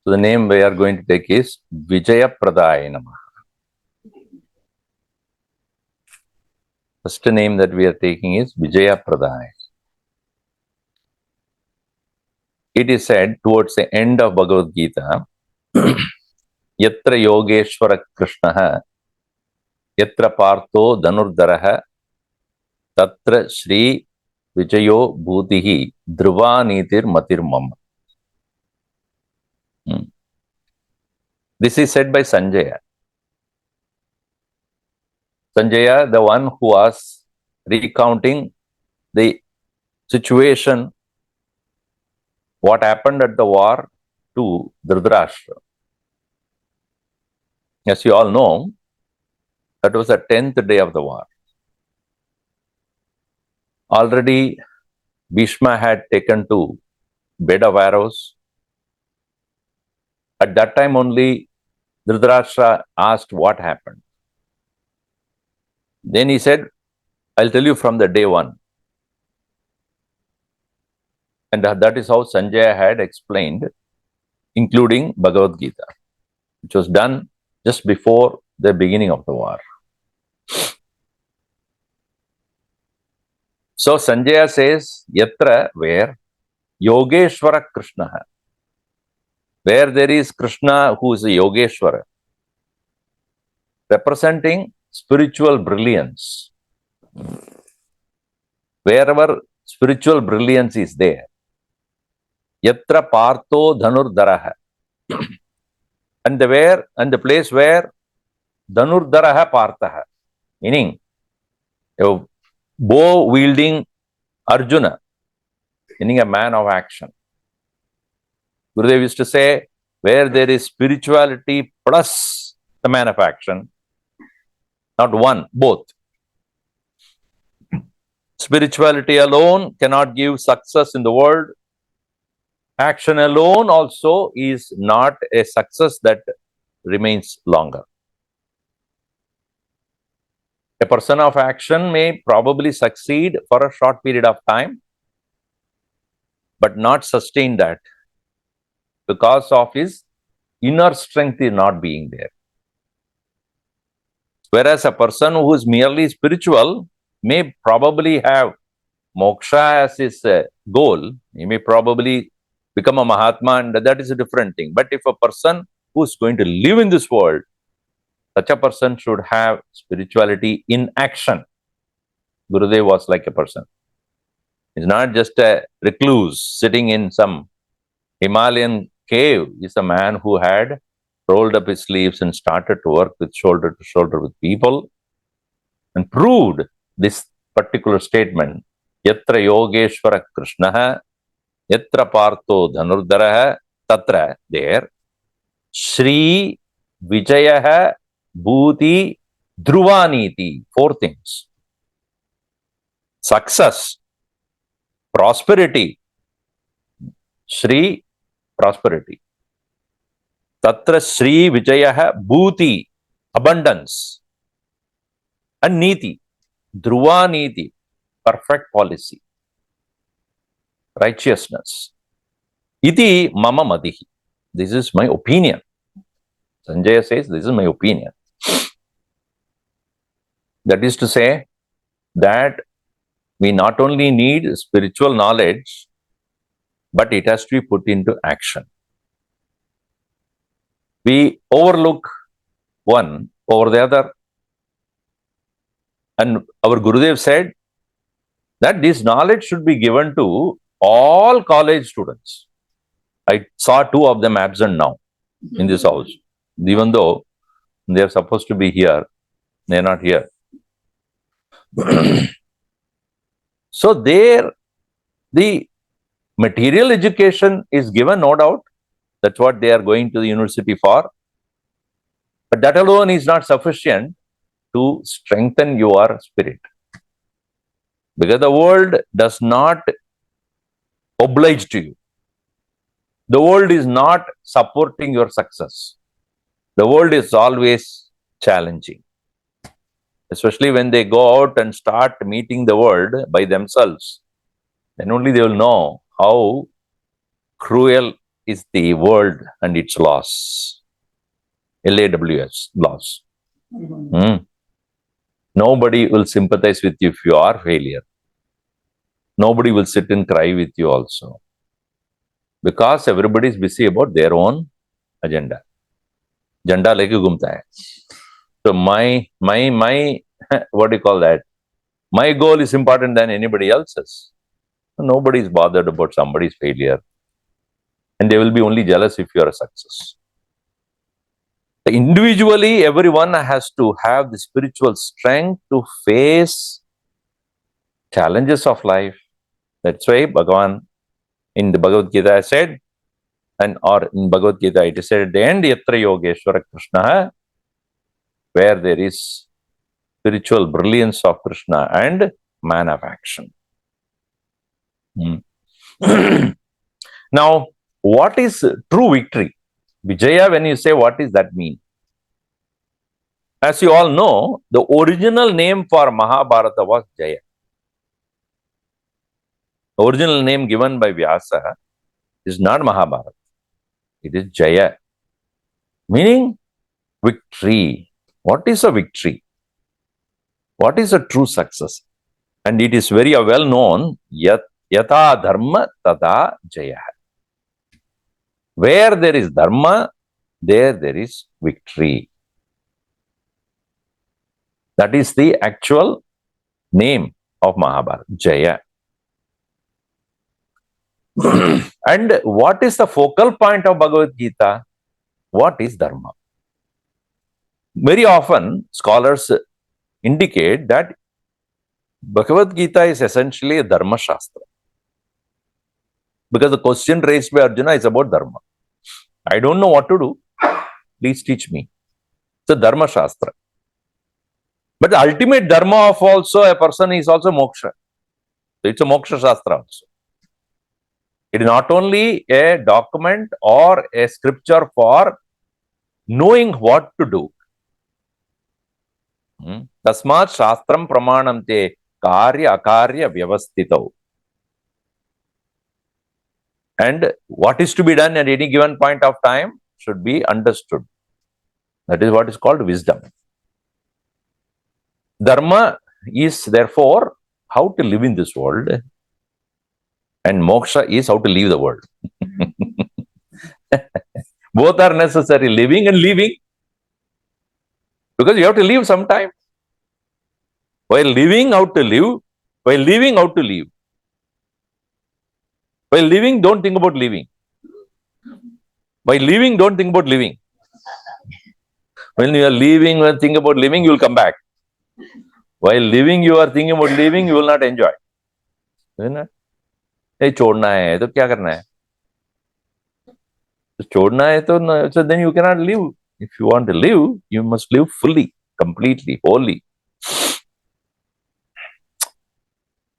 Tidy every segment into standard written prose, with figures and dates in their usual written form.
So the name we are going to take is Vijaya-pradaayai Namah. First name that we are taking is Vijaya-pradaayai. It is said towards the end of Bhagavad-Gita, Yatra Yogeshwara Krishnaha, Yatra Partho Dhanurdaraha, Tatra Shri Vijayo Bhutihi Dhruva Nitir Matir Mama. This is said by Sanjaya. Sanjaya, the one who was recounting the situation, what happened at the war to Dhritarashtra. As you all know, that was the 10th day of the war. Already Bhishma had taken to bed of arrows. At that time only Dhritarashtra asked what happened. Then he said, I'll tell you from the day one. And that is how Sanjaya had explained, including Bhagavad-Gita, which was done just before the beginning of the war. So Sanjaya says, Yatra, where Yogeshwara Krishna, where there is Krishna who is a Yogeshwara, representing spiritual brilliance. Wherever spiritual brilliance is there, Yatra Partho Dhanurdaraha, and the place where Dhanurdaraha Parthaha, meaning a bow wielding Arjuna, meaning a man of action. Gurudev used to say, where there is spirituality plus the man of action, not one, both. Spirituality alone cannot give success in the world. Action alone also is not a success that remains longer. A person of action may probably succeed for a short period of time, but not sustain that because of his inner strength is not being there. Whereas a person who is merely spiritual may probably have moksha as his goal. He may probably become a Mahatma, and that is a different thing. But if a person who is going to live in this world, such a person should have spirituality in action. Gurudev was like a person. He's not just a recluse sitting in some Himalayan cave. He's a man who had rolled up his sleeves and started to work with shoulder to shoulder with people and proved this particular statement. Yatra Yogeshwara Krishnaha, Yatra Partho Dhanurdaraha, Tatra, there, Shri Vijayaha Bhuti Dhruvaniti. 4 things. Success, prosperity, Shri, prosperity. Tatra Shri Vijayaha Bhuti, abundance. And Niti, Dhruva Niti, perfect policy, righteousness. Iti mama madihi. This is my opinion. Sanjaya says, this is my opinion. That is to say that we not only need spiritual knowledge, but it has to be put into action. We overlook one over the other. And our Gurudev said that this knowledge should be given to all college students. I saw 2 of them absent now in this house. Even though they are supposed to be here, they are not here. So there, the material education is given, no doubt. That's what they are going to the university for. But that alone is not sufficient to strengthen your spirit. Because the world does not oblige to you. The world is not supporting your success. The world is always challenging. Especially when they go out and start meeting the world by themselves, then only they will know how cruel is the world and its laws. LAWS, laws. Nobody will sympathize with you if you are failure. Nobody will sit and cry with you also. Because everybody is busy about their own agenda. Janda leke ghumta hai. So my what do you call that? My goal is important than anybody else's. Nobody is bothered about somebody's failure. And they will be only jealous if you are a success. Individually, everyone has to have the spiritual strength to face challenges of life. That's why Bhagavan in the Bhagavad-Gita said, or in Bhagavad-Gita it is said at the end, Yatra Yogeshwara Krishna, where there is spiritual brilliance of Krishna and man of action. Now, what is true victory? Vijaya, when you say, what does that mean? As you all know, the original name for Mahabharata was Jaya. The original name given by Vyasa is not Mahabharata. It is Jaya, meaning victory. What is a victory? What is a true success? And it is very well known, Yata Dharma Tada Jaya. Where there is Dharma, there is victory. That is the actual name of Mahabharata, Jaya. And what is the focal point of Bhagavad-Gita? What is Dharma? Very often, scholars indicate that Bhagavad-Gita is essentially a Dharma Shastra. Because the question raised by Arjuna is about Dharma. I don't know what to do. Please teach me. It's a Dharma Shastra. But the ultimate Dharma of also a person is also Moksha. So it's a Moksha Shastra also. It is not only a document or a scripture for knowing what to do. Tasmat Shastram Pramanamte Karya Akarya Vyavastitau. And what is to be done at any given point of time should be understood. That is what is called wisdom. Dharma is therefore how to live in this world, and moksha is how to leave the world. Both are necessary, living and leaving. Because you have to live sometime. While living, how to live. While leaving, how to leave. While living, don't think about living. While leaving, don't think about living. When you are leaving, when you think about living, you will come back. While living, you are thinking about leaving, you will not enjoy. Isn't it? Hey, छोड़ना है तो क्या करना है? छोड़ना है तो so then you cannot live. If you want to live, you must live fully, completely, wholly.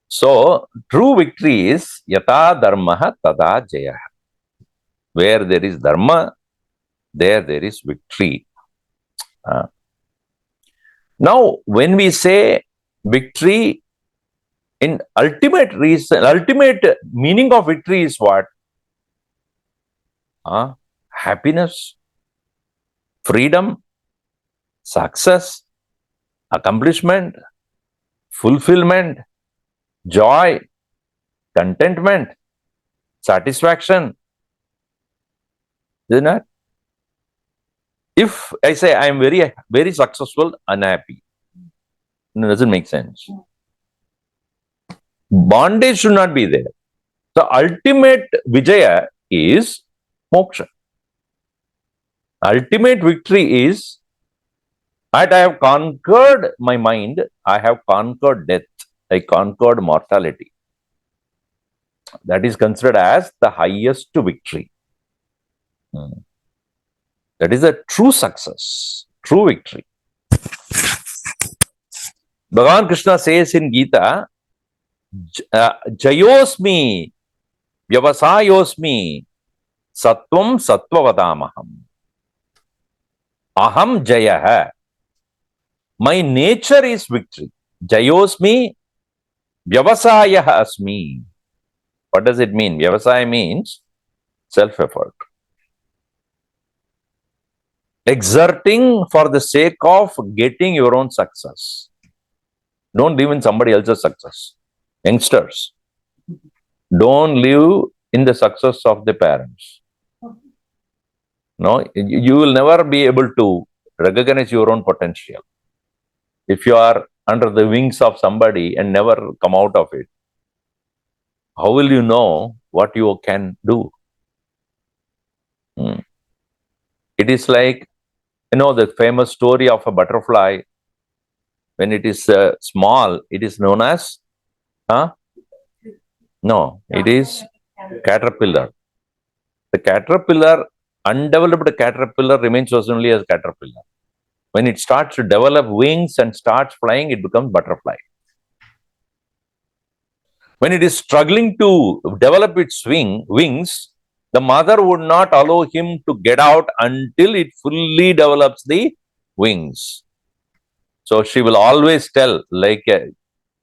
So, true victory is Yata Dharma Tada Jaya. Where there is Dharma, there is victory. Now, when we say victory, in ultimate meaning of victory is what? Happiness, freedom, success, accomplishment, fulfillment, joy, contentment, satisfaction. Isn't it? If I say I am very, very successful, unhappy, it doesn't make sense. Bondage should not be there. The ultimate Vijaya is moksha. Ultimate victory is that I have conquered my mind, I have conquered death, I conquered mortality. That is considered as the highest victory. That is a true success, true victory. Bhagavan Krishna says in Gita, Jayosmi, Vyavasayosmi, Sattvam Sattvavadamaham. Aham Jaya. My nature is victory. Jayosmi, Vyavasayah asmi. What does it mean? Vyavasaya means Self-effort. Exerting for the sake of getting your own success. Don't live in somebody else's success. Youngsters, don't live in the success of the parents. No, you will never be able to recognize your own potential. If you are under the wings of somebody and never come out of it, how will you know what you can do? It is like, the famous story of a butterfly. When it is small, it is known as, no, it is caterpillar. The caterpillar, undeveloped caterpillar remains only as caterpillar. When it starts to develop wings and starts flying, it becomes butterfly. When it is struggling to develop its wings, the mother would not allow him to get out until it fully develops the wings. So she will always tell, like a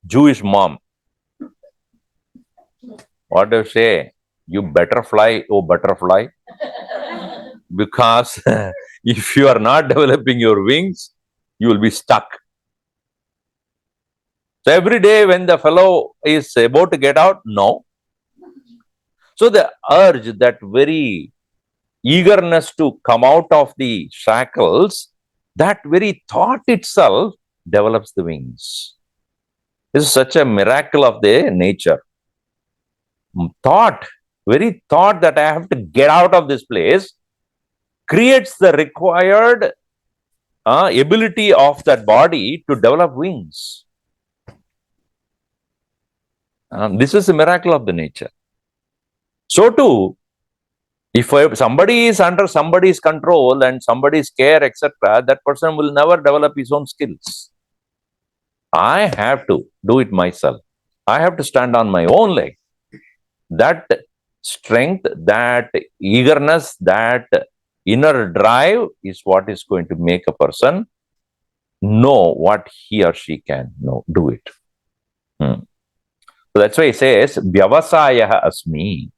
Jewish mom, what do you say? You better fly, oh butterfly. Because if you are not developing your wings, you will be stuck. So every day when the fellow is about to get out, no. So the urge, that very eagerness to come out of the shackles, that very thought itself develops the wings. This is such a miracle of the nature. Very thought that I have to get out of this place creates the required ability of that body to develop wings. This is a miracle of the nature. So too, if somebody is under somebody's control and somebody's care, etc., that person will never develop his own skills. I have to do it myself. I have to stand on my own leg. That strength, that eagerness, that inner drive is what is going to make a person know what he or she can do it. So that's why he says, Vyavasaya asmi,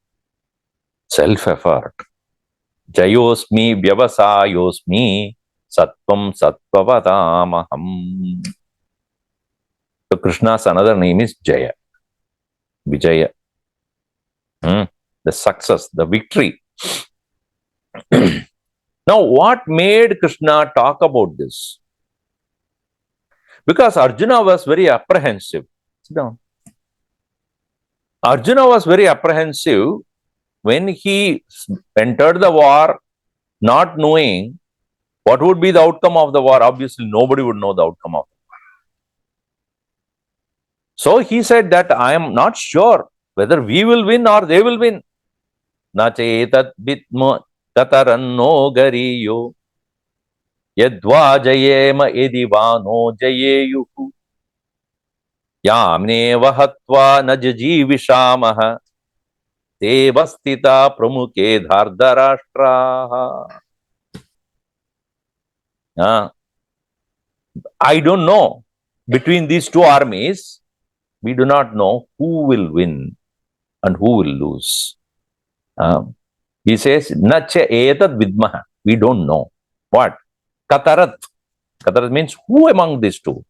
self-effort. Jayosmi vyavasayosmi sattvam sattvavatamaham. So Krishna's another name is Jaya. Vijaya. The success, the victory. Now, what made Krishna talk about this? Because Arjuna was very apprehensive. Sit down. Arjuna was very apprehensive when he entered the war, not knowing what would be the outcome of the war. Obviously, nobody would know the outcome of the war. So he said that I am not sure whether we will win or they will win. Na chetat bitmo tataranno gariyo yadva jayema edivano jayeyuhu yamne vahatva najajivishamah devastita pramuke dhardarashtraha. I don't know. Between these two armies, we do not know who will win and who will lose. He says, Nacha etad vidmaha. We don't know. What? Katarat. Katarat means who among these two?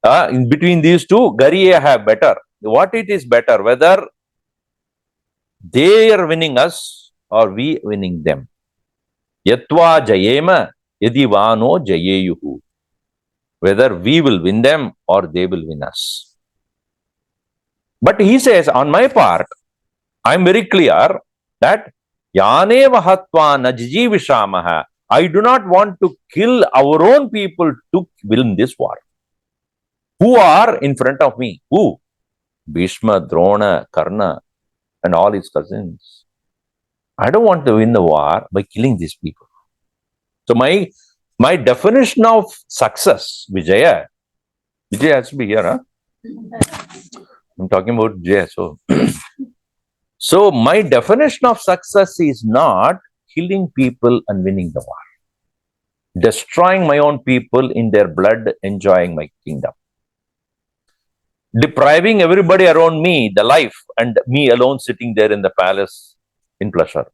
In between these two, Gariya have better. What it is better? Whether they are winning us or we winning them. Yatva jayema yadivano jayeyuhu. Whether we will win them or they will win us. But he says, on my part, I am very clear that Yane vahatva najijivishamaha. I do not want to kill our own people to win this war. Who are in front of me? Who? Bhishma, Drona, Karna, and all his cousins. I don't want to win the war by killing these people. So my definition of success, Vijaya has to be here, huh? I'm talking about Vijaya. So my definition of success is not killing people and winning the war. Destroying my own people in their blood, enjoying my kingdom. Depriving everybody around me the life and me alone sitting there in the palace in pleasure.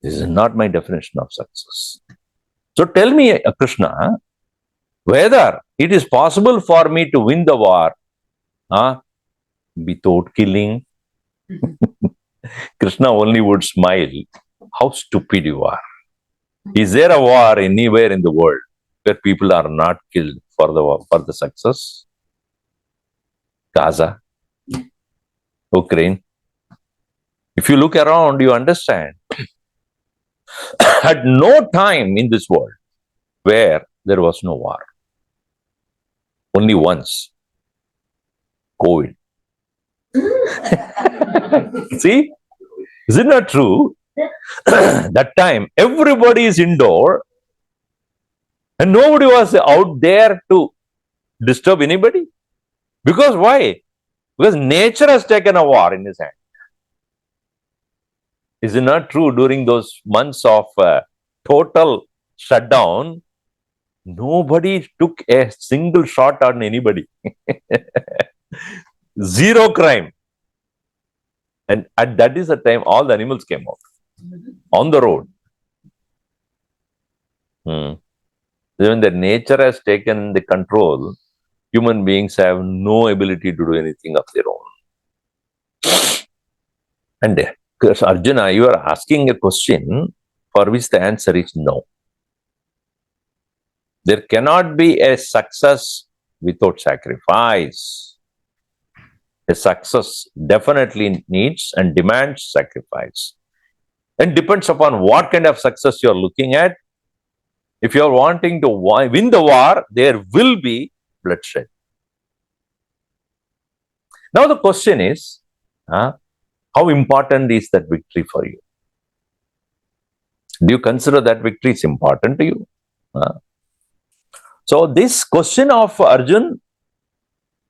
This is not my definition of success. So tell me, Krishna, whether it is possible for me to win the war without killing. Krishna only would smile. How stupid you are. Is there a war anywhere in the world where people are not killed for the success? Gaza, Ukraine. If you look around, you understand. At no time in this world where there was no war. Only once. COVID. See? Is it not true? That time, everybody is indoor and nobody was out there to disturb anybody. Because why? Because nature has taken a war in his hand. Is it not true? During those months of total shutdown, nobody took a single shot on anybody. Zero crime. And that is the time all the animals came out on the road. When the nature has taken the control, human beings have no ability to do anything of their own. And Arjuna, you are asking a question for which the answer is no. There cannot be a success without sacrifice. A success definitely needs and demands sacrifice. And depends upon what kind of success you are looking at. If you are wanting to win the war, there will be bloodshed. Now the question is, how important is that victory for you? Do you consider that victory is important to you? So this question of Arjun,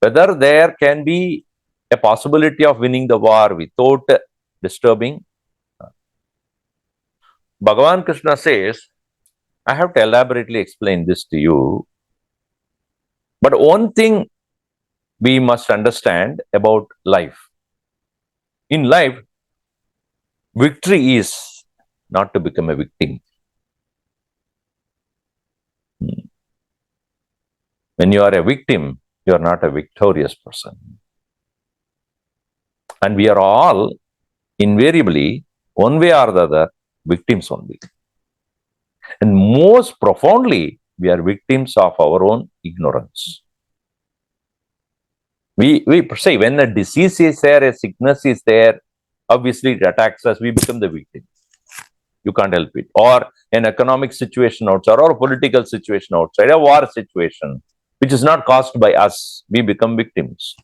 whether there can be a possibility of winning the war without disturbing, Bhagavan Krishna says, I have to elaborately explain this to you. But one thing we must understand about life. In life, victory is not to become a victim. When you are a victim, you are not a victorious person. And we are all invariably, one way or the other, victims only. And most profoundly, we are victims of our own ignorance. We say when a disease is there, a sickness is there, obviously it attacks us, we become the victim. You can't help it. Or an economic situation outside, or a political situation outside, a war situation, which is not caused by us, we become victims.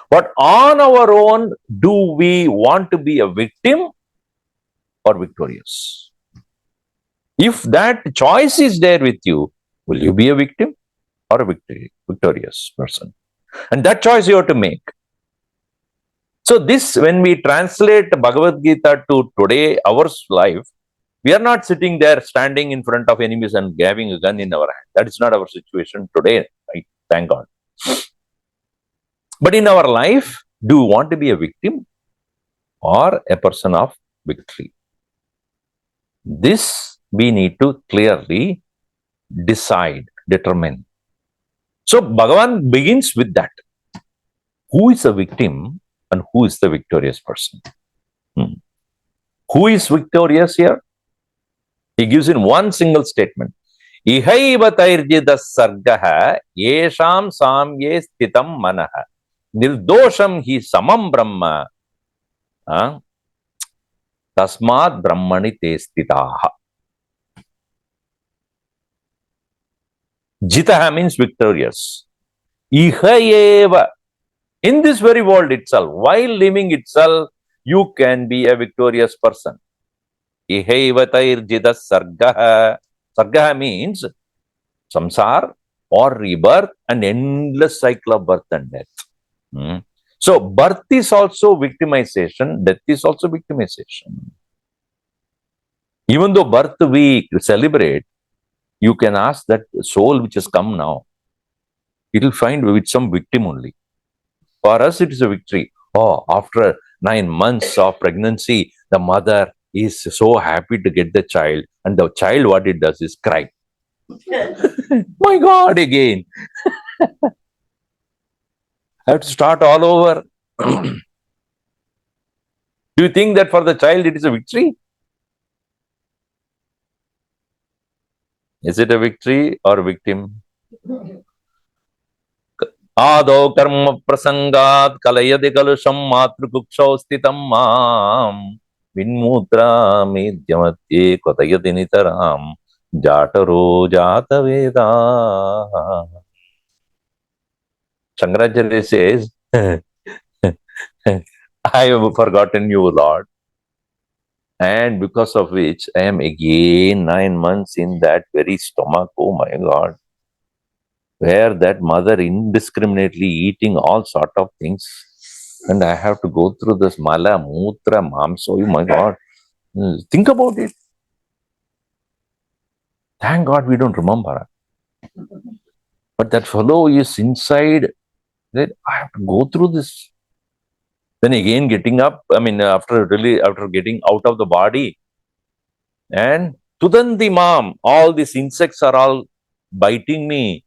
But on our own, do we want to be a victim or victorious? If that choice is there with you, will you be a victim or a victorious person? And that choice you have to make. So this, when we translate Bhagavad-Gita to today, our life, we are not sitting there standing in front of enemies and having a gun in our hand. That is not our situation today, right? Thank God. But in our life, do you want to be a victim or a person of victory? This we need to clearly decide, determine. So Bhagavan begins with that. Who is a victim and who is the victorious person? Who is victorious here? He gives in one single statement. Ihaiva tairjida sargaha yesham samye sthitam manaha nirdosham hi samam brahma tasmad brahmani te sthitaha. Jitaha means victorious. Ihaiva. In this very world itself, while living itself, you can be a victorious person. Ihaivatayirjida sargaha. Sargaha means samsar or rebirth, an endless cycle of birth and death. So birth is also victimization, death is also victimization. Even though birth we celebrate, you can ask that soul which has come now, it will find with some victim only. For us, it is a victory. Oh, after 9 months of pregnancy, the mother is so happy to get the child, and the child, what it does is cry. My God, again. I have to start all over. Do you think that for the child it is a victory? Is it a victory or a victim? Ado karma prasangat kalayade kalusham matrukukshav sthitam mam vinmutra medyamatye kotayati nitaram jataro jataveda. Shankaracharya says, I have forgotten you, Lord, and because of which I am again 9 months in that very stomach. Oh my God, where that mother indiscriminately eating all sort of things, and I have to go through this mala, mutra, mamsa. Oh my God, think about it. Thank God we don't remember. But that fellow is inside that I have to go through this. Then again getting up, after getting out of the body, and Tudanti mom, all these insects are all biting me,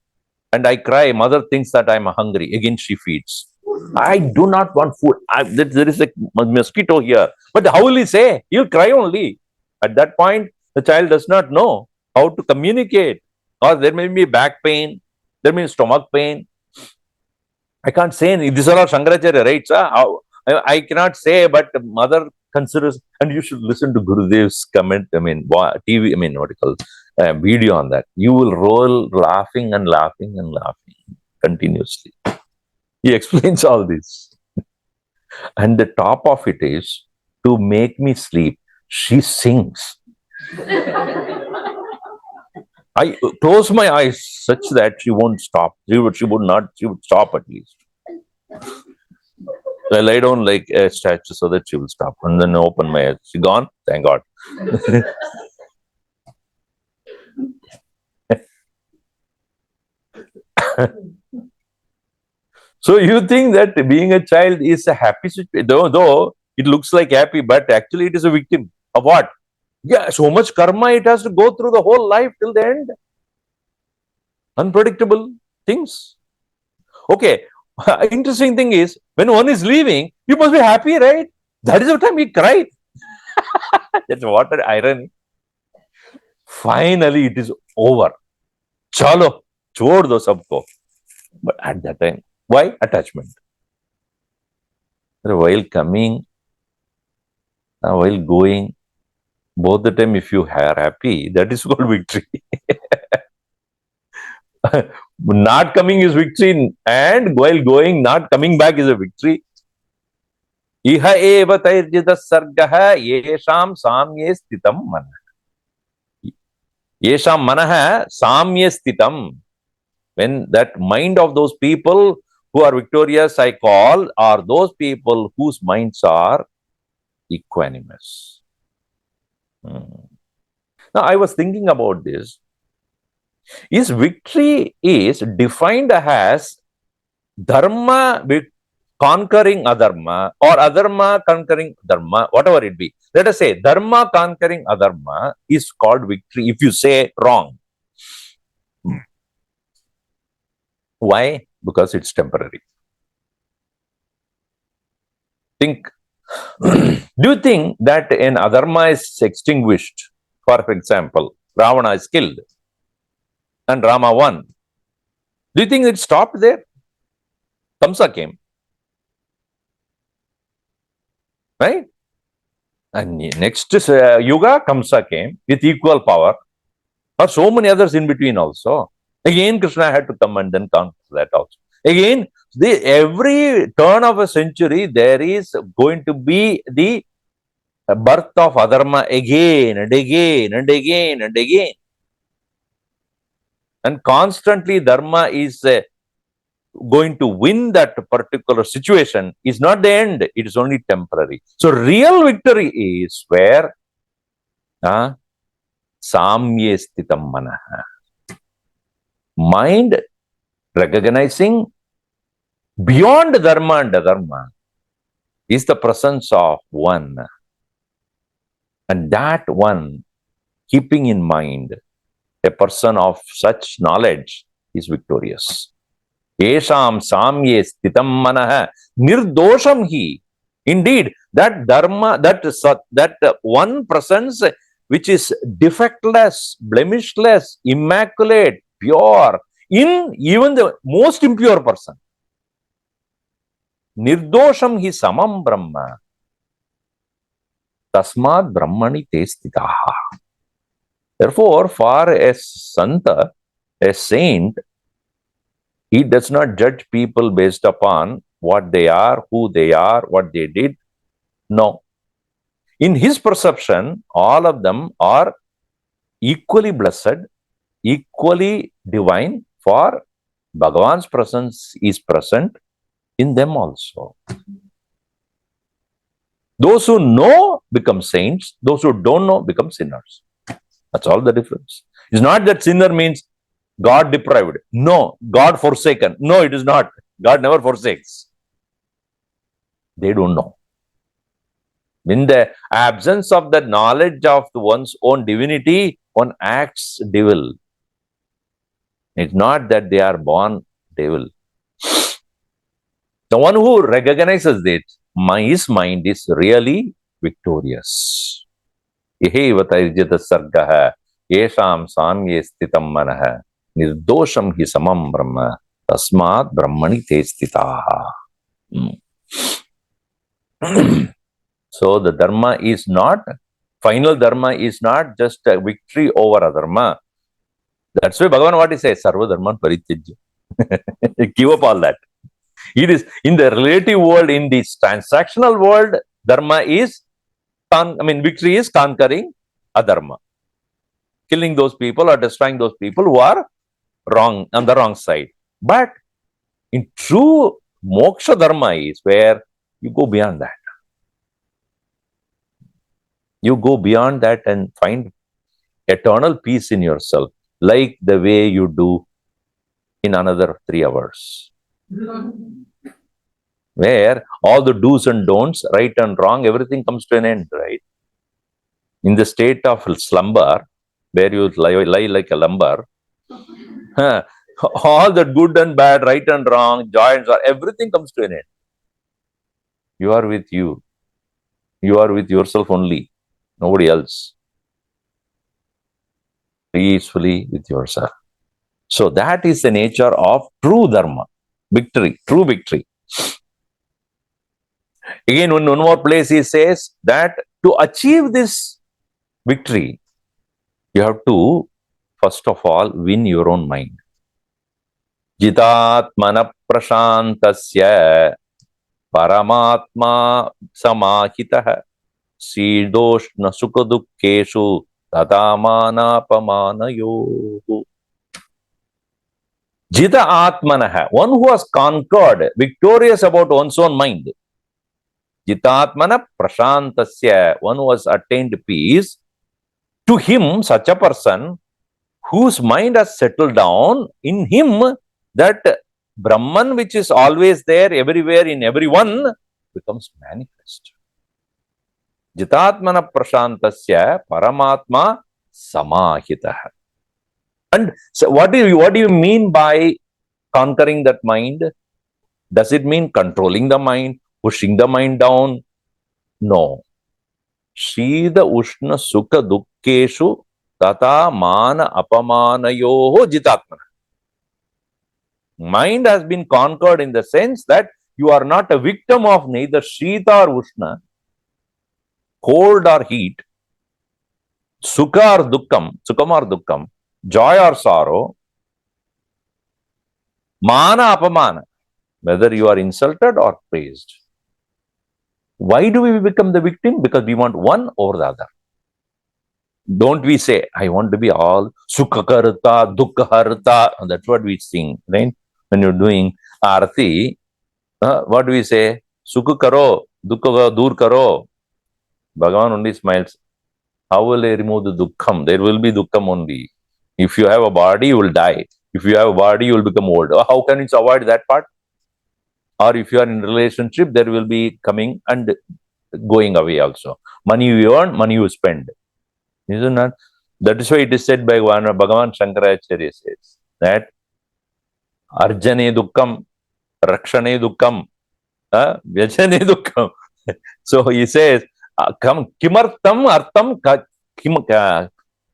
and I cry. Mother thinks that I'm hungry. Again she feeds. I do not want food. There is a mosquito here. But how will he say? He'll cry only. At that point, the child does not know how to communicate. Or there may be back pain, there may be stomach pain. I can't say anything. These are all Shankaracharya, right? I cannot say, but mother considers, and you should listen to Gurudev's comment, video on that. You will roll laughing and laughing and laughing continuously. He explains all this. And the top of it is, to make me sleep, she sings. I close my eyes such that she won't stop. She would stop at least. I lie down like a statue so that she will stop, and then open my eyes. She gone? Thank God. So you think that being a child is a happy situation, though it looks like happy, but actually it is a victim of what? Yeah, so much karma it has to go through the whole life till the end. Unpredictable things. Okay, interesting thing is, when one is leaving, you must be happy, right? That is the time we cry. That's what an irony. Finally, it is over. Chalo, chhod do sabko. But at that time, why? Attachment. While coming, while going, both the time if you are happy, that is called victory. Not coming is victory, and while going, not coming back is a victory. Iha eva tairjita sargaha yesham samye sthitam manah. Yesham manah samye sthitam. When that mind of those people who are victorious, I call, are those people whose minds are equanimous. Now, I was thinking about this. Is victory is defined as dharma conquering adharma, or adharma conquering dharma, whatever it be. Let us say dharma conquering adharma is called victory if you say wrong. Why? Because it's temporary. Think. Do you think that an adharma is extinguished? For example, Ravana is killed and Rama won. Do you think it stopped there? Kamsa came. Right? And next Yuga, Kamsa came with equal power. Or so many others in between also. Again, Krishna had to come and then conquer that also. Again, every turn of a century, there is going to be the birth of adharma again and again and again and again. And constantly dharma is going to win that particular situation. Is not the end, it is only temporary. So real victory is where samye sthitam manaha. Mind recognizing beyond dharma and adharma is the presence of one. And that one, keeping in mind, a person of such knowledge is victorious. Yesham samye stitam manah nirdosham hi. Indeed, that dharma, that one presence which is defectless, blemishless, immaculate, pure, in even the most impure person. Nirdosham hi samam brahma. Tasmad brahmani te stitaha. Therefore, for a santa, a saint, he does not judge people based upon what they are, who they are, what they did. No. In his perception, all of them are equally blessed, equally divine, for Bhagavan's presence is present in them also. Those who know become saints, those who don't know become sinners. That's all the difference. It's not that sinner means God deprived. No, God forsaken. No, it is not. God never forsakes. They don't know. In the absence of the knowledge of one's own divinity, one acts devil. It's not that they are born devil. The one who recognizes it, his mind is really victorious. Ihevata irjita sargaha yesham samye stitam manah nirdosham hi samam brahma tasmat brahmani te stitaha. So the dharma is not, final dharma is not just a victory over adharma. That's why Bhagavan what he says, sarva dharman parithyajya. Give up all that. It is in the relative world, in this transactional world, dharma is, victory is conquering adharma. Killing those people or destroying those people who are wrong, on the wrong side. But in true moksha dharma is where you go beyond that. You go beyond that and find eternal peace in yourself, like the way you do in another 3 hours. Where all the do's and don'ts, right and wrong, everything comes to an end, right? In the state of slumber, where you lie like a lumber, all the good and bad, right and wrong, joy and sorrow, everything comes to an end. You are with you. You are with yourself only, nobody else. Peacefully with yourself. So that is the nature of true dharma, victory, true victory. Again, in one more place he says that to achieve this victory, you have to, first of all, win your own mind. Jitatmana prashantasya paramatma samahitah sidoshna sukadukkeshu tadamanapamanayuh. Jita atmanaha, one who has conquered, victorious about one's own mind. Jitatmana prashantasya, one who has attained peace. To him, such a person, whose mind has settled down, in him, that Brahman which is always there, everywhere, in everyone, becomes manifest. Jitatmana prashantasya paramatma samahitah. And so what do you mean by conquering that mind? Does it mean controlling the mind, pushing the mind down? No. Shida ushna sukha dukkeshu tata mana apamanayoho jitatmana. Mind has been conquered in the sense that you are not a victim of neither Shita or Ushna, cold or heat, Sukha or Dukkam, joy or sorrow, Mana Apamana, whether you are insulted or praised. Why do we become the victim? Because we want one over the other. Don't we say, I want to be all Sukhakarta, Dukkharta, and that's what we sing, right? When you're doing Arati, what do we say? Sukha karo, Dukkha dur karo. Bhagavan only smiles. How will I remove the Dukkham? There will be Dukkham only. If you have a body, you will die. If you have a body, you will become old. How can you avoid that part? Or if you are in a relationship, there will be coming, and going away also. Money you earn, money you spend. Isn't that? That is why it is said by one Bhagavan Shankaracharya says that Arjane dukkam, Rakshane dukkam, Vyajane dukkam. So he says, Kimartam artam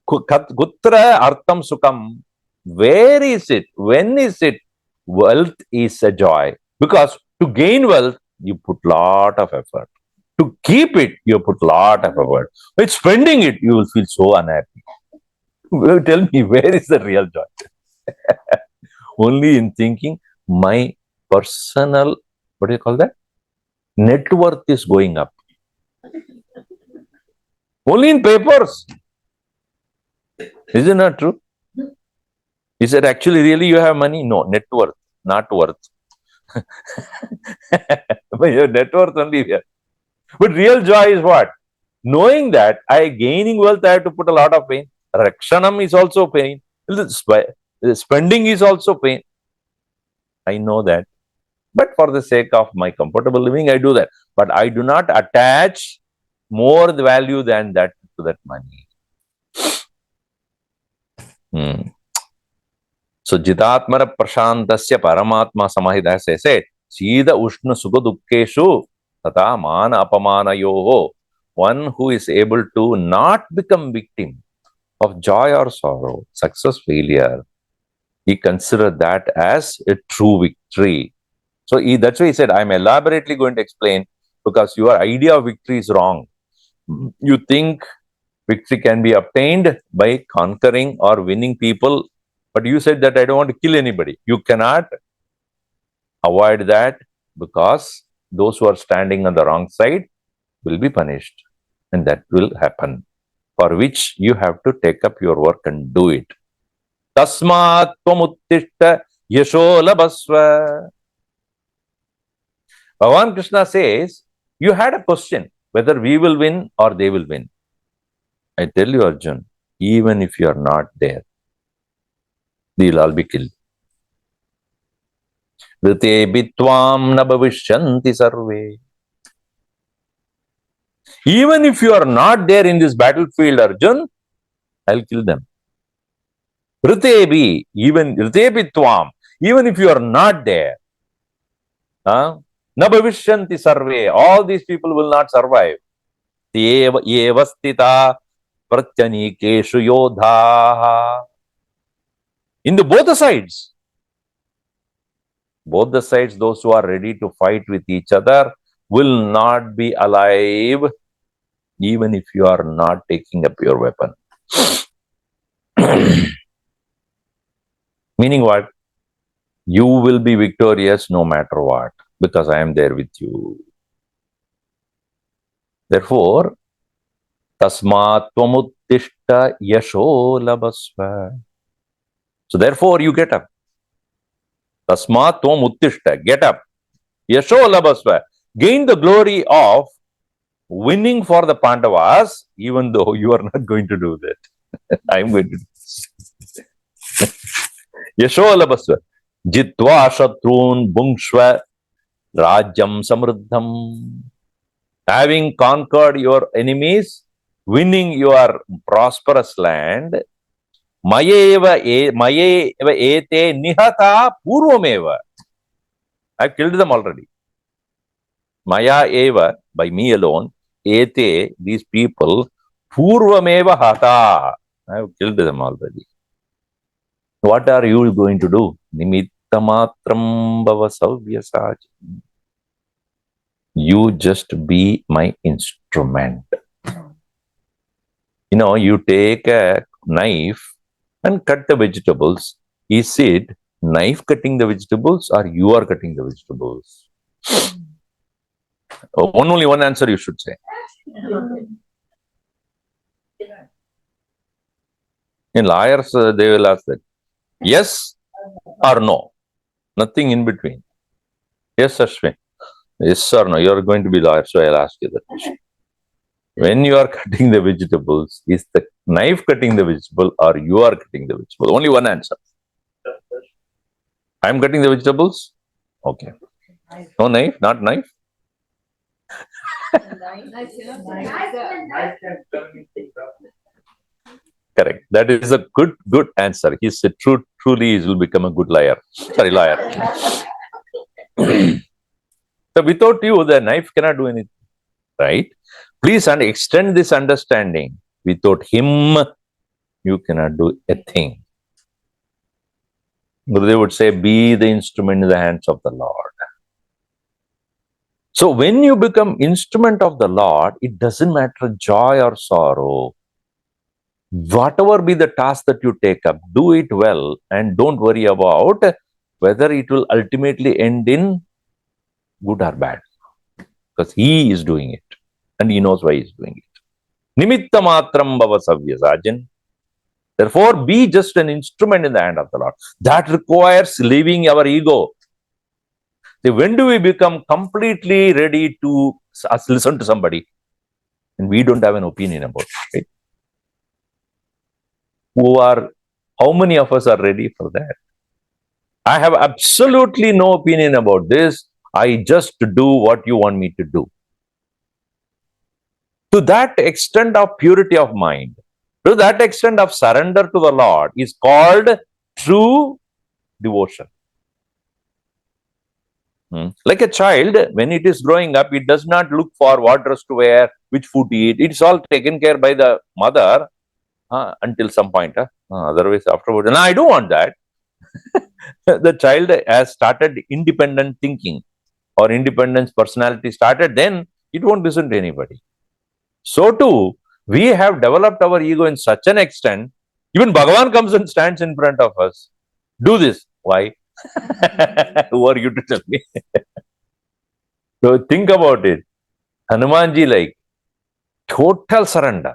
kutra artam sukam. Where is it? When is it? Wealth is a joy. Because to gain wealth, you put lot of effort. To keep it, you put lot of effort. By spending it, you will feel so unhappy. Tell me, where is the real joy? Only in thinking my personal, what do you call that? Net worth is going up. Only in papers. Isn't that true? Is that actually really you have money? No, net worth, not worth. But your net worth only here. But real joy is what? Knowing that I gaining wealth, I have to put a lot of pain. Rakshanam is also pain. Spending is also pain. I know that. But for the sake of my comfortable living, I do that. But I do not attach more value than that to that money. So, Jitatmara Prashantasya Paramatma Samahita says, Sida Ushna Sukha Dukkeshu Tata Mana Apamana Yoho. One who is able to not become victim of joy or sorrow, success, failure, he considered that as a true victory. So that's why he said, I'm elaborately going to explain, because your idea of victory is wrong. You think victory can be obtained by conquering or winning people, but you said that I don't want to kill anybody. You cannot avoid that, because those who are standing on the wrong side will be punished, and that will happen, for which you have to take up your work and do it. Tasmat tvamuttishta yasho labasva. Bhagavan Krishna says, you had a question whether we will win or they will win. I tell you, Arjun, even if you are not there, they'll all be killed. Rite bitvam na bhavishyanti sarve. Even if you are not there in this battlefield, Arjun, I'll kill them. Ritebi, even Ritebitvam, even if you are not there, na bhavishyanti sarve, all these people will not survive. Evastita pratyanikeshu yodha. In the both the sides, those who are ready to fight with each other will not be alive, even if you are not taking up your weapon. Meaning what? You will be victorious no matter what, because I am there with you. Therefore, tasmat tvamuttishta yasho labasva. So therefore, you get up. Tasmat tvamuttishta, get up. Yasho labasva. Gain the glory of winning for the Pandavas, even though you are not going to do that. I am going to do this. Yasho labasva. Jitva shatrun bhungshva rajyam samruddham. Having conquered your enemies, winning your prosperous land, mayeva ete nihata purvameva. I've killed them already. Maya eva, by me alone, ete, these people, purvameva hata. I've killed them already. What are you going to do? Nimittamatram bhava savyasachi. You just be my instrument. You know, you take a knife and cut the vegetables. Is it knife cutting the vegetables or you are cutting the vegetables? Only one answer you should say. In lawyers, they will ask that. Yes or no? Nothing in between. Yes, Ashwin. Yes or no? You are going to be lawyer, so I'll ask you that question. When you are cutting the vegetables, is the knife cutting the vegetable or you are cutting the vegetable? Only one answer. I am cutting the vegetables? Okay. No knife? Not knife? Correct. That is a good answer. He said, truly, he will become a good liar. Sorry, liar. So without you, the knife cannot do anything, right? Please extend this understanding. Without him, you cannot do a thing. Gurudev would say, be the instrument in the hands of the Lord. So when you become instrument of the Lord, it doesn't matter joy or sorrow. Whatever be the task that you take up, do it well and don't worry about whether it will ultimately end in good or bad. Because he is doing it and he knows why he is doing it. Nimitta matram bhava savyasajan. Therefore, be just an instrument in the hand of the Lord. That requires leaving our ego. See, when do we become completely ready to listen to somebody and we don't have an opinion about it? Right? How many of us are ready for that? I have absolutely no opinion about this. I just do what you want me to do. To that extent of purity of mind, to that extent of surrender to the Lord is called true devotion. Like a child, when it is growing up, it does not look for what dress to wear, which food to eat. It's all taken care by the mother until some point. Otherwise, afterwards, no, I don't want that. The child has started independent thinking or independence personality started, then it won't listen to anybody. So too, we have developed our ego in such an extent, even Bhagavan comes and stands in front of us. Do this. Why? Who are you to tell me? So think about it. Hanumanji, like, total surrender.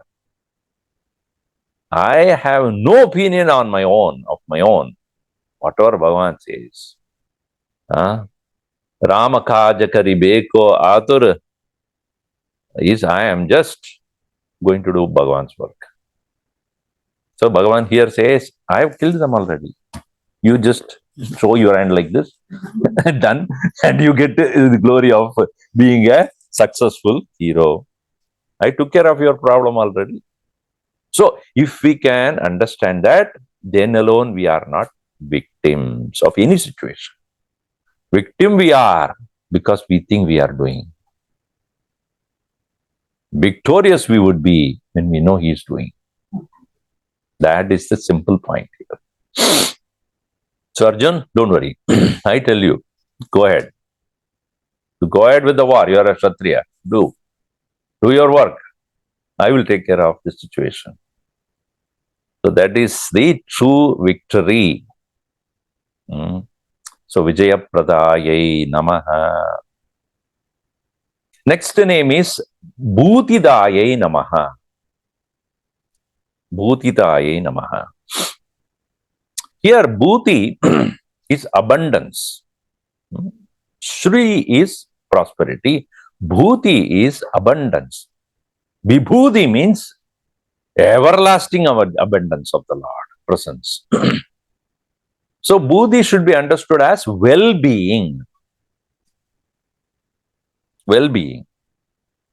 I have no opinion on my own, whatever Bhagavan says. Rama kaja kari beko atur is I am just going to do Bhagavan's work. So Bhagavan here says, I have killed them already. You just throw your hand like this, done, and you get the glory of being a successful hero. I took care of your problem already. So if we can understand that, then alone we are not victims of any situation. Victim we are because we think we are doing. Victorious we would be when we know he is doing. That is the simple point here. So Arjun, don't worry. I tell you, go ahead. Go ahead with the war. You are a Kshatriya. Do your work. I will take care of the situation. So that is the true victory. So Vijaya-pradaayai Namah. Next name is Bhooti-daayai Namah. Bhooti-daayai Namah. Here, Bhuti is abundance. Shri is prosperity. Bhuti is abundance. Vibhuti means everlasting abundance of the Lord, presence. So, Bhuti should be understood as well-being. Well-being.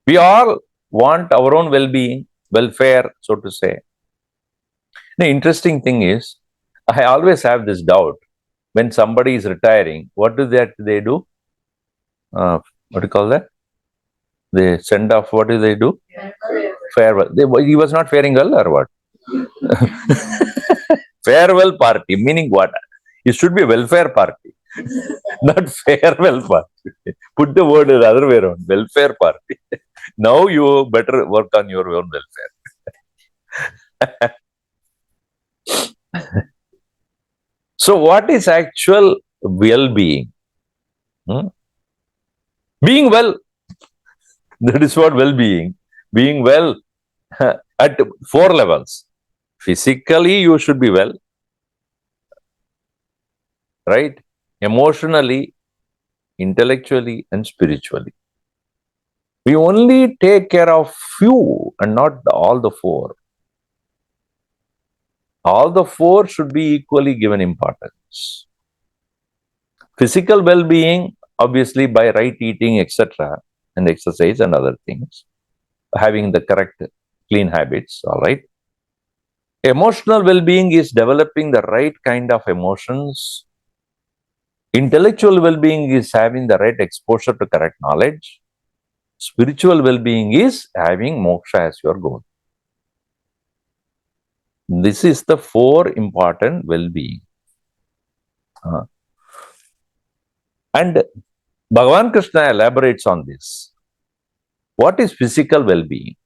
We all want our own well-being, welfare, so to say. The interesting thing is, I always have this doubt. When somebody is retiring, what do they do? What do you call that? They send off, what do they do? Farewell. He was not faring well or what? Farewell party, meaning what? It should be a welfare party, not farewell party. Put the word the other way around, welfare party. Now you better work on your own welfare. So what is actual well-being? Being well. That is what well-being. Being well at 4 levels. Physically, you should be well. Right? Emotionally, intellectually, and spiritually. We only take care of few and not all the 4. All the 4 should be equally given importance. Physical well-being, obviously by right eating, etc. and exercise and other things, having the correct clean habits, all right. Emotional well-being is developing the right kind of emotions. Intellectual well-being is having the right exposure to correct knowledge. Spiritual well-being is having moksha as your goal. This is the four important well-being. And Bhagavan Krishna elaborates on this. What is physical well-being?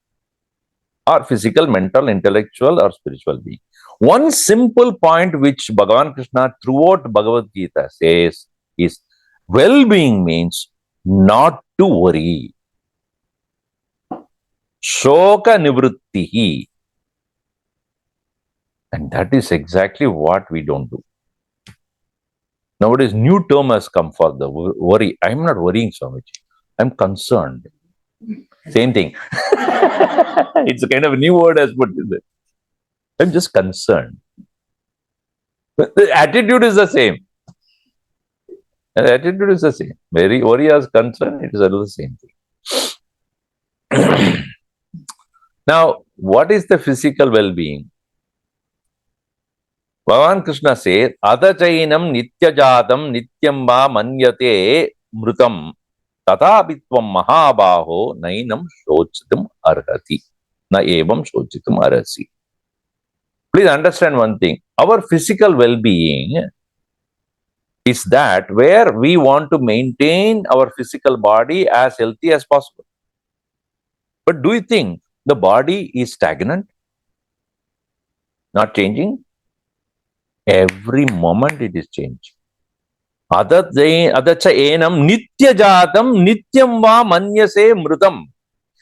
Or physical, mental, intellectual, or spiritual being? One simple point which Bhagavan Krishna throughout Bhagavad-Gita says is well-being means not to worry. Shoka nivrittihi. And that is exactly what we don't do. Nowadays, new term has come for the worry. I'm not worrying so much. I'm concerned. Same thing. It's a kind of a new word has put in there. I'm just concerned. But the attitude is the same. The attitude is the same. Worry as concern, it is the same thing. Now, what is the physical well-being? Bhagavan Krishna says, Adachainam nityajatam nityam va manyate mrutam tathabitvam mahabaho nainam shochitam arhati. Na evam shochitam arhasi. Please understand one thing. Our physical well-being is that where we want to maintain our physical body as healthy as possible. But do you think the body is stagnant? Not changing? Every moment it is changing. Adacha enam nityajatam nityam va manyase mrutam.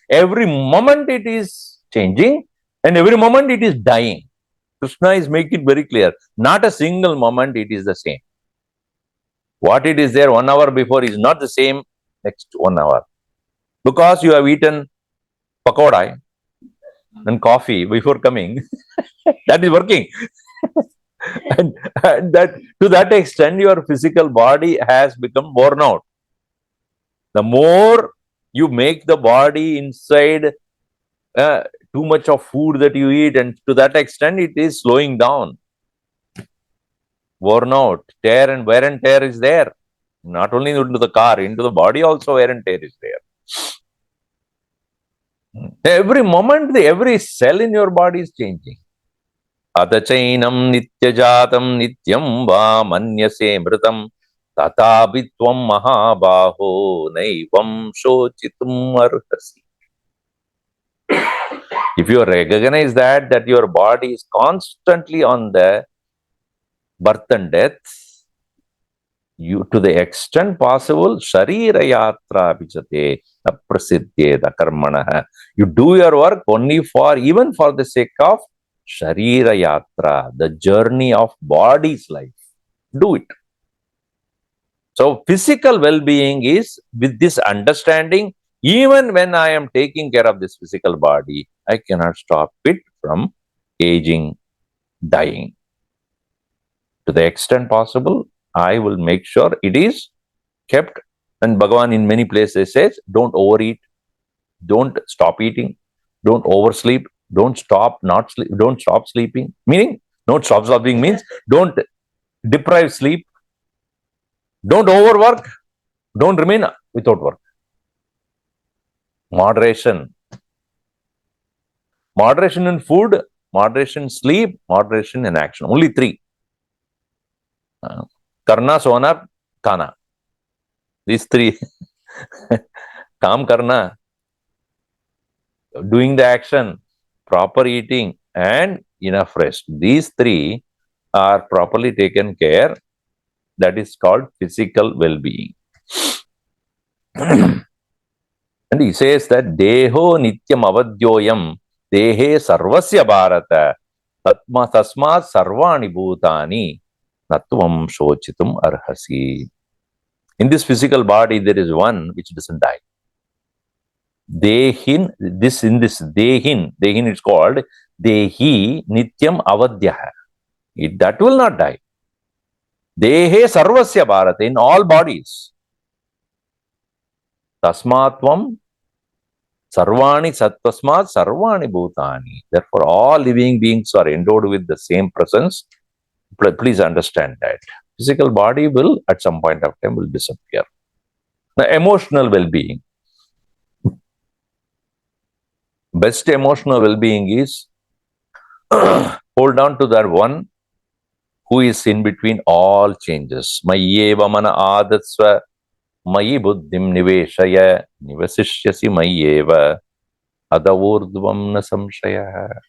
Every moment it is changing and every moment it is dying. Krishna is making it very clear. Not a single moment it is the same. What it is there 1 hour before is not the same next 1 hour. Because you have eaten pakoda and coffee before coming, that is working. and that to that extent, your physical body has become worn out. The more you make the body inside too much of food that you eat, and to that extent, it is slowing down. Worn out, wear and tear is there. Not only into the car, into the body also wear and tear is there. Every moment, every cell in your body is changing. Adachainam nityajatam nityam va manyase mritam tathabitvam mahabaho naivam shochitum arhasi. If you recognize that your body is constantly on the birth and death, you, to the extent possible, sharira yatra vichate aprasiddheda karmanaha. You do your work only even for the sake of sharira yatra, the journey of body's life. Do it. So physical well-being is with this understanding, even when I am taking care of this physical body, I cannot stop it from aging, dying. To the extent possible, I will make sure it is kept. And Bhagavan in many places says, don't overeat, don't stop eating, don't oversleep, don't stop sleeping. Meaning, don't stop sleeping means don't deprive sleep, don't overwork, don't remain without work. Moderation. Moderation in food, moderation in sleep, moderation in action. Only three. Karna, sona, kana. These three. Kam karna, doing the action, proper eating, and enough rest. These three are properly taken care. That is called physical well-being. And he says that Deho nityam avadyoyam Dehe sarvasya bharata tasmat sarvani bhutani natvam shochitum arhasi. In this physical body, there is one which doesn't die. Dehin, Dehin is called Dehi nityam avadyaha. That will not die. Dehe sarvasya bharata, in all bodies. Tasmatvam sarvani sattvasmat sarvani bhutani. Therefore, all living beings are endowed with the same presence. Please understand that. Physical body will, at some point of time, will disappear. The emotional well-being. Best emotional well-being is hold on to that one who is in between all changes. Mayyeva mana adatsva mayi buddhim niveshaya nivasishyasi mayyeva adavurdvam na samshaya.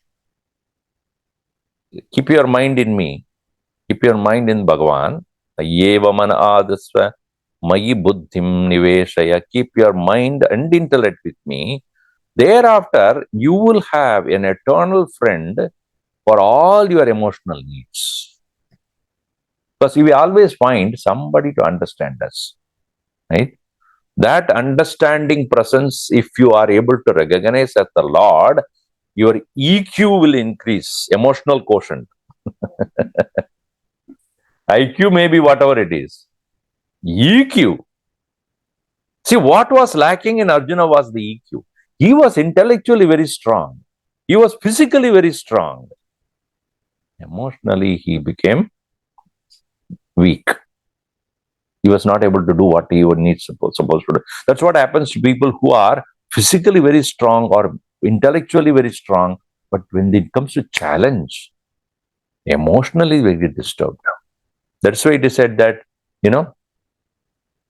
Keep your mind in me. Keep your mind in Bhagavan. Mayyeva mana adatsva mayi buddhim niveshaya. Keep your mind and intellect with me. Thereafter, you will have an eternal friend for all your emotional needs. Because we always find somebody to understand us, right? That understanding presence, if you are able to recognize as the Lord, your EQ will increase, emotional quotient. IQ may be whatever it is. EQ. See, what was lacking in Arjuna was the EQ. He was intellectually very strong. He was physically very strong. Emotionally, he became weak. He was not able to do what he would need supposed to do. That's what happens to people who are physically very strong or intellectually very strong, but when it comes to challenge, emotionally they get disturbed. That's why it is said that,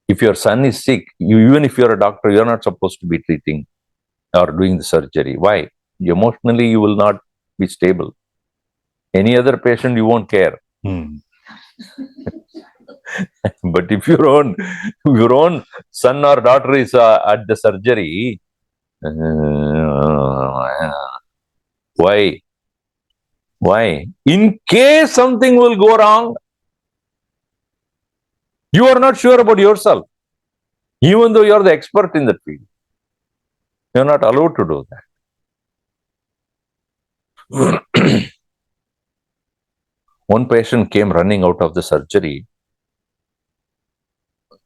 if your son is sick, even if you're a doctor, you're not supposed to be treating or doing the surgery. Why? Emotionally, you will not be stable. Any other patient, you won't care. But if your own son or daughter is at the surgery, why? In case something will go wrong, you are not sure about yourself. Even though you are the expert in that field, you are not allowed to do that. One patient came running out of the surgery.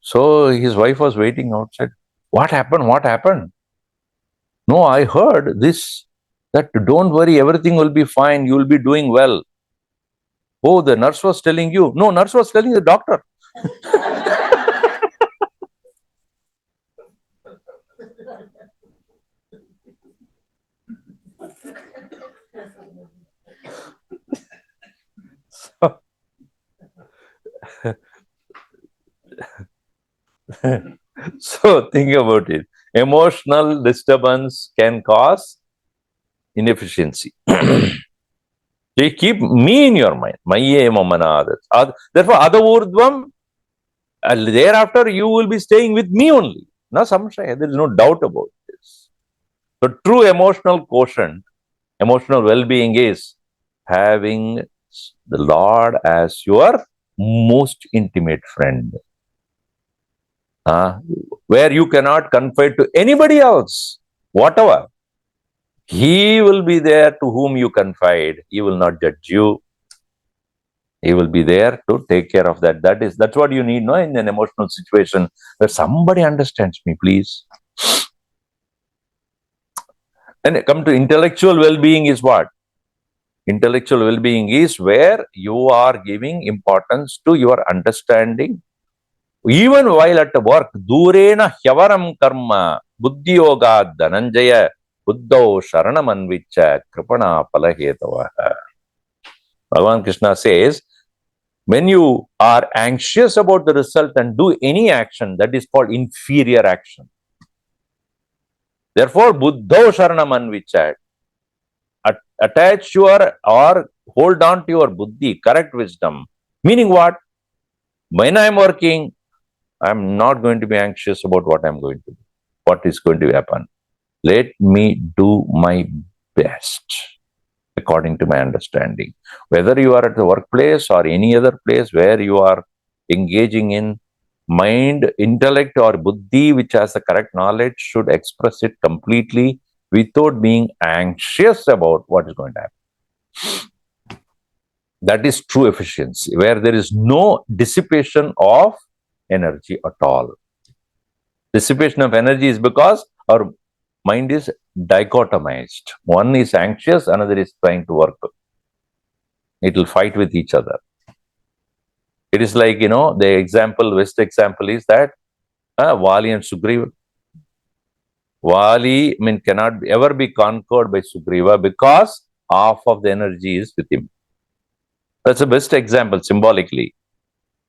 So his wife was waiting outside. What happened? What happened? No, I heard this, that don't worry, everything will be fine. You will be doing well. Oh, the nurse was telling you. No, nurse was telling the doctor. So think about it. Emotional disturbance can cause inefficiency. You keep me in your mind. Therefore, adavurdvam, thereafter you will be staying with me only. Na samshaya, there is no doubt about this. So true emotional quotient, emotional well-being is having the Lord as your most intimate friend. Where you cannot confide to anybody else, whatever. He will be there to whom you confide. He will not judge you. He will be there to take care of that. That's what you need, no, in an emotional situation, where somebody understands me, please. And come to intellectual well-being is what? Intellectual well-being is where you are giving importance to your understanding. Even while at work, durena hyavaram karma buddhiyoga dhananjaya buddho sharanamanvicha kripana palahetavaha. Bhagavan Krishna says, when you are anxious about the result and do any action, that is called inferior action. Therefore, buddho sharanamanvicha, attach your or hold on to your buddhi, correct wisdom. Meaning what? When I am working, I am not going to be anxious about what I am going to do, what is going to happen. Let me do my best according to my understanding. Whether you are at the workplace or any other place where you are engaging in mind, intellect or buddhi, which has the correct knowledge, should express it completely without being anxious about what is going to happen. That is true efficiency, where there is no dissipation of energy at all. Dissipation of energy is because our mind is dichotomized. One is anxious, another is trying to work. It will fight with each other. It is like, the best example is that Vali and Sugriva. Vali, cannot ever be conquered by Sugriva because half of the energy is with him. That's the best example symbolically.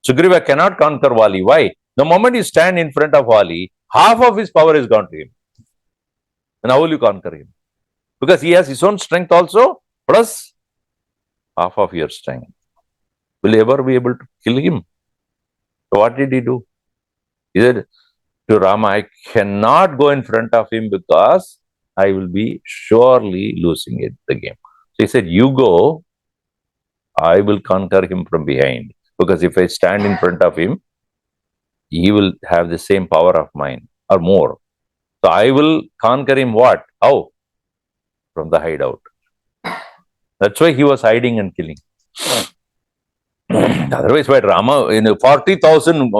Sugriva cannot conquer Vali. Why? The moment you stand in front of Vali, half of his power is gone to him. And how will you conquer him? Because he has his own strength also, plus half of your strength. Will you ever be able to kill him? So what did he do? He said to Rama, I cannot go in front of him because I will be surely losing the game. So he said, you go, I will conquer him from behind. Because if I stand in front of him, he will have the same power of mine or more. So I will conquer him what? How? From the hideout. That's why he was hiding and killing. Otherwise, why Rama, 40,000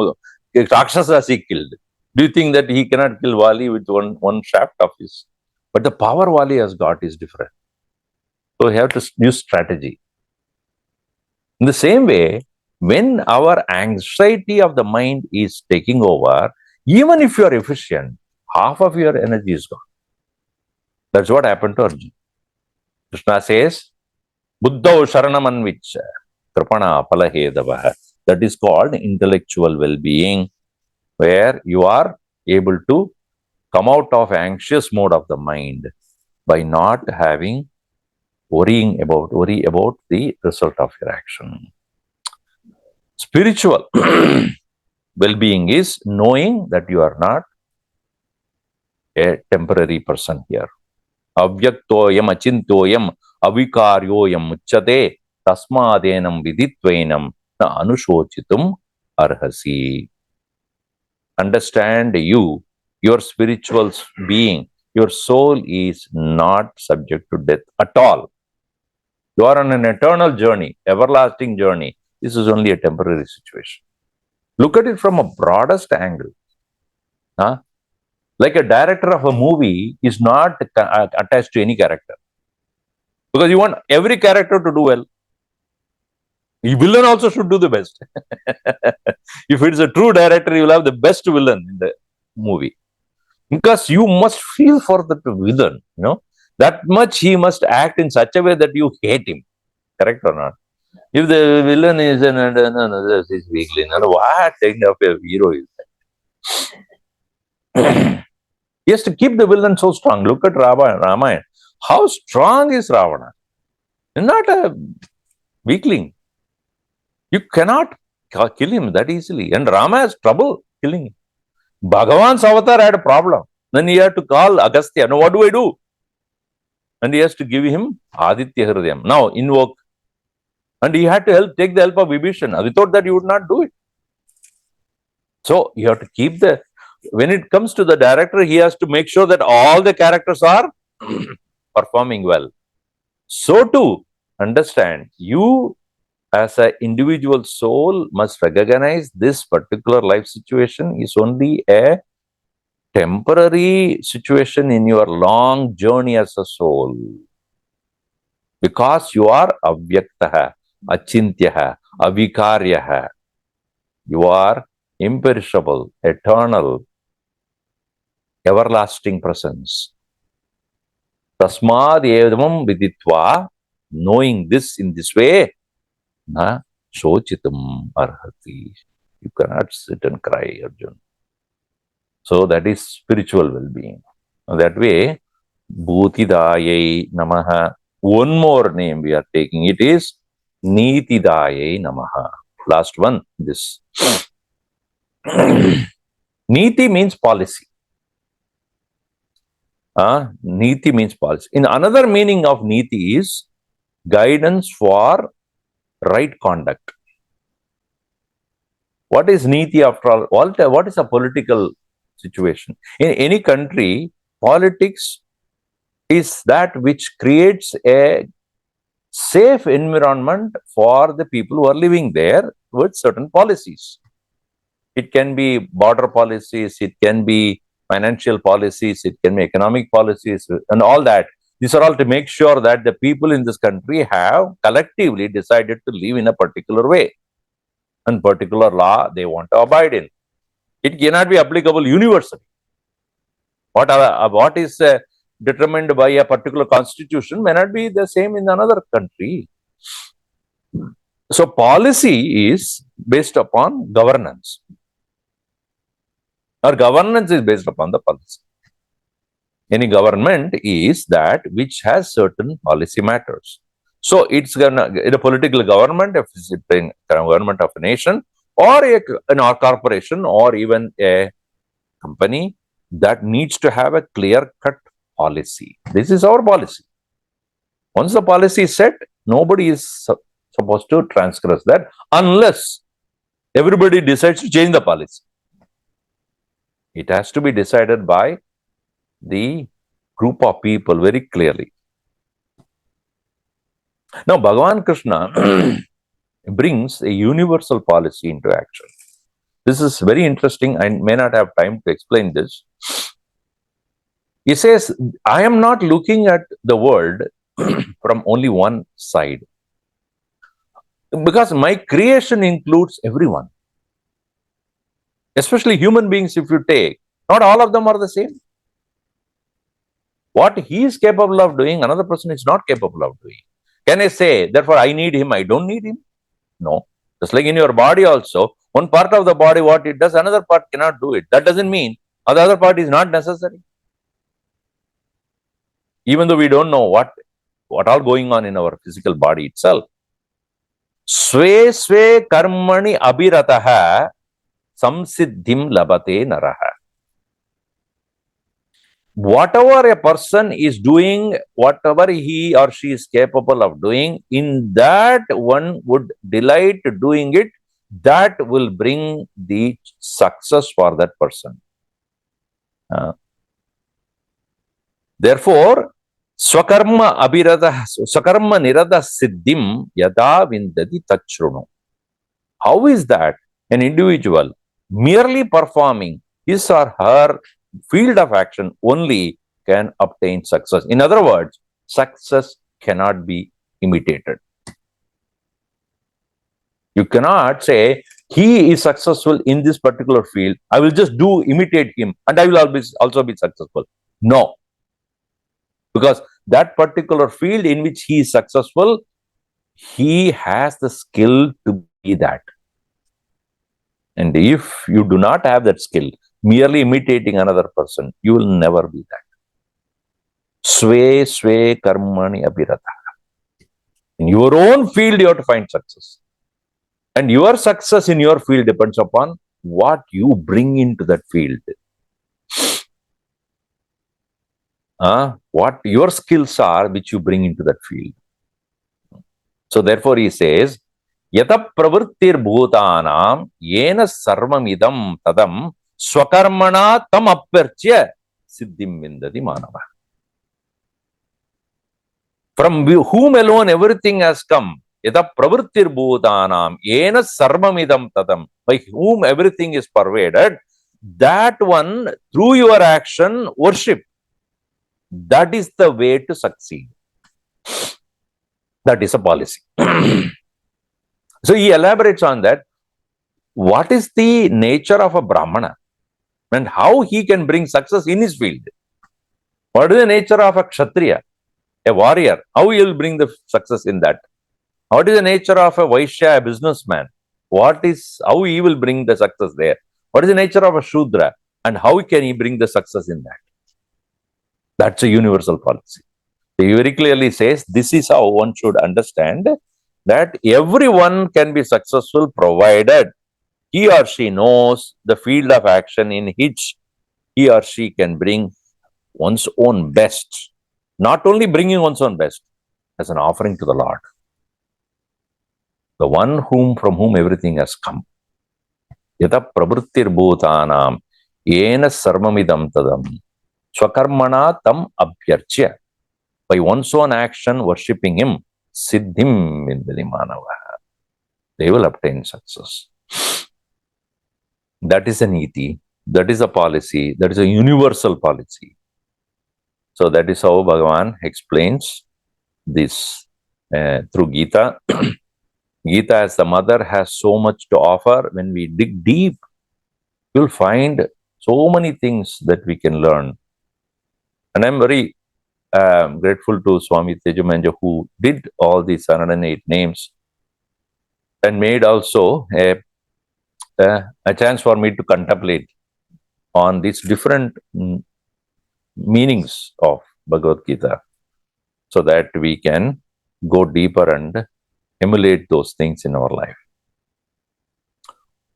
Rakshasas he killed. Do you think that he cannot kill Vali with one shaft of his? But the power Vali has got is different. So you have to use strategy. In the same way, when our anxiety of the mind is taking over, even if you are efficient, half of your energy is gone. That's what happened to Arjuna. Krishna says, Buddhau Sharanamanvicha, Kripana Palahedavaha. That is called intellectual well-being, where you are able to come out of anxious mode of the mind by not having worry about the result of your action. Spiritual well-being is knowing that you are not a temporary person here. Avyaktoyam achintoyam avikaryoyam muchyate tasmadenam viditvainam na anushochitum arhasi. Understand your spiritual being, your soul is not subject to death at all. You are on an eternal journey, everlasting journey. This is only a temporary situation. Look at it from a broadest angle. Like a director of a movie is not attached to any character. Because you want every character to do well. The villain also should do the best. If it's a true director, you will have the best villain in the movie. Because you must feel for the villain, that much he must act in such a way that you hate him. Correct or not? If the villain is this is weakly, what kind of a hero is that? He has to keep the villain so strong. Look at Ramayana. How strong is Ravana? He's not a weakling. You cannot kill him that easily. And Rama has trouble killing him. Bhagavan's avatar had a problem. Then he had to call Agastya. Now what do I do? And he has to give him Aditya Hridayam. Now invoke. And he had to take the help of Vibhishan. Without that, you would not do it. So you have to keep when it comes to the director, he has to make sure that all the characters are performing well. So to understand, you as an individual soul must recognize this particular life situation is only a temporary situation in your long journey as a soul. Because you are avyaktaha, achintyaha, avikaryaha. You are imperishable, eternal, everlasting presence. Tasmad evamam viditva, knowing this in this way, na shochitam arhati. You cannot sit and cry, Arjuna. So that is spiritual well-being. That way, Bhooti-daayai Namah. One more name we are taking. It is Neeti-daayai Namah. Last one, this. Neeti means policy. Neeti means policy. In another meaning of Neeti is guidance for right conduct. What is Neeti after all? What is a political situation? In any country, politics is that which creates a safe environment for the people who are living there with certain policies. It can be border policies, it can be financial policies, it can be economic policies, and all that. These are all to make sure that the people in this country have collectively decided to live in a particular way and particular law they want to abide in. It cannot be applicable universally. What is determined by a particular constitution may not be the same in another country. So policy is based upon governance, or governance is based upon the policy. Any government is that which has certain policy matters. So it's gonna in a political government, if it's a government of a nation, or a corporation, or even a company, that needs to have a clear-cut policy. This is our policy. Once the policy is set, nobody is supposed to transgress that unless everybody decides to change the policy. It has to be decided by the group of people very clearly. Now, Bhagavan Krishna brings a universal policy into action. This is very interesting. I may not have time to explain this. He says, I am not looking at the world from only one side, because my creation includes everyone, especially human beings. If you take, not all of them are the same. What he is capable of doing, another person is not capable of doing. Can I say, therefore, I need him, I don't need him? No. Just like in your body also, one part of the body, what it does, another part cannot do it. That doesn't mean the other part is not necessary. Even though we don't know what all going on in our physical body itself. Sve sve karmani abhirataha samsiddhim labate naraha. Whatever a person is doing, whatever he or she is capable of doing, in that one would delight doing it, that will bring the success for that person. Therefore, swakarma abhirata, swakarma nirada siddhim yada vindati tachrunu. How is that an individual merely performing his or her field of action only can obtain success? In other words, success cannot be imitated. You cannot say, he is successful in this particular field, I will just imitate him and I will also be successful. No. Because that particular field in which he is successful, he has the skill to be that. And if you do not have that skill, merely imitating another person, you will never be that. Sve sve karmani abhirata. In your own field, you have to find success. And your success in your field depends upon what you bring into that field. What your skills are which you bring into that field. So therefore he says, Yata pravrittir bhutanam yena sarvamidam tadam swakarmana tam apyarchya siddhim vindati manava. From whom alone everything has come. Yata pravrittir bhutanam yena sarvamidam tadam. By whom everything is pervaded. That one, through your action, worship. That is the way to succeed. That is a policy. So he elaborates on that. What is the nature of a Brahmana and how he can bring success in his field? What is the nature of a Kshatriya, a warrior? How he will bring the success in that? What is the nature of a Vaishya, a businessman? How he will bring the success there? What is the nature of a Shudra and how can he bring the success in that? That's a universal policy. He very clearly says this is how one should understand that everyone can be successful provided he or she knows the field of action in which he or she can bring one's own best. Not only bringing one's own best as an offering to the Lord. The one from whom everything has come. Yata pravrittir bhutanam yena sarvamidam tadam swakarmana tam abhyarchya. By one's own action, worshipping him, siddhim vindati manava. They will obtain success. That is a Neeti. That is a policy. That is a universal policy. So that is how Bhagavan explains this through Gita. Gita as the mother has so much to offer. When we dig deep, you'll find so many things that we can learn. And I'm very grateful to Swami Tejomayanandaji, who did all these 108 names and made also a chance for me to contemplate on these different meanings of Bhagavad-Gita, so that we can go deeper and emulate those things in our life.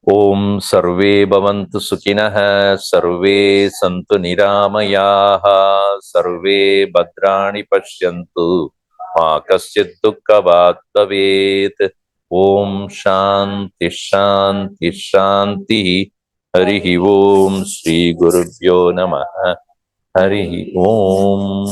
Om Sarve Bhavantu Sukhinah, Sarve Santu Niramayaha, Sarve Bhadrani Pashyantu, Ma Kasyid Dukkhavat Bhavet. Om Shanti Shanti Shanti. Harihi Om Shri Gurubhyo Namah. Harihi Om.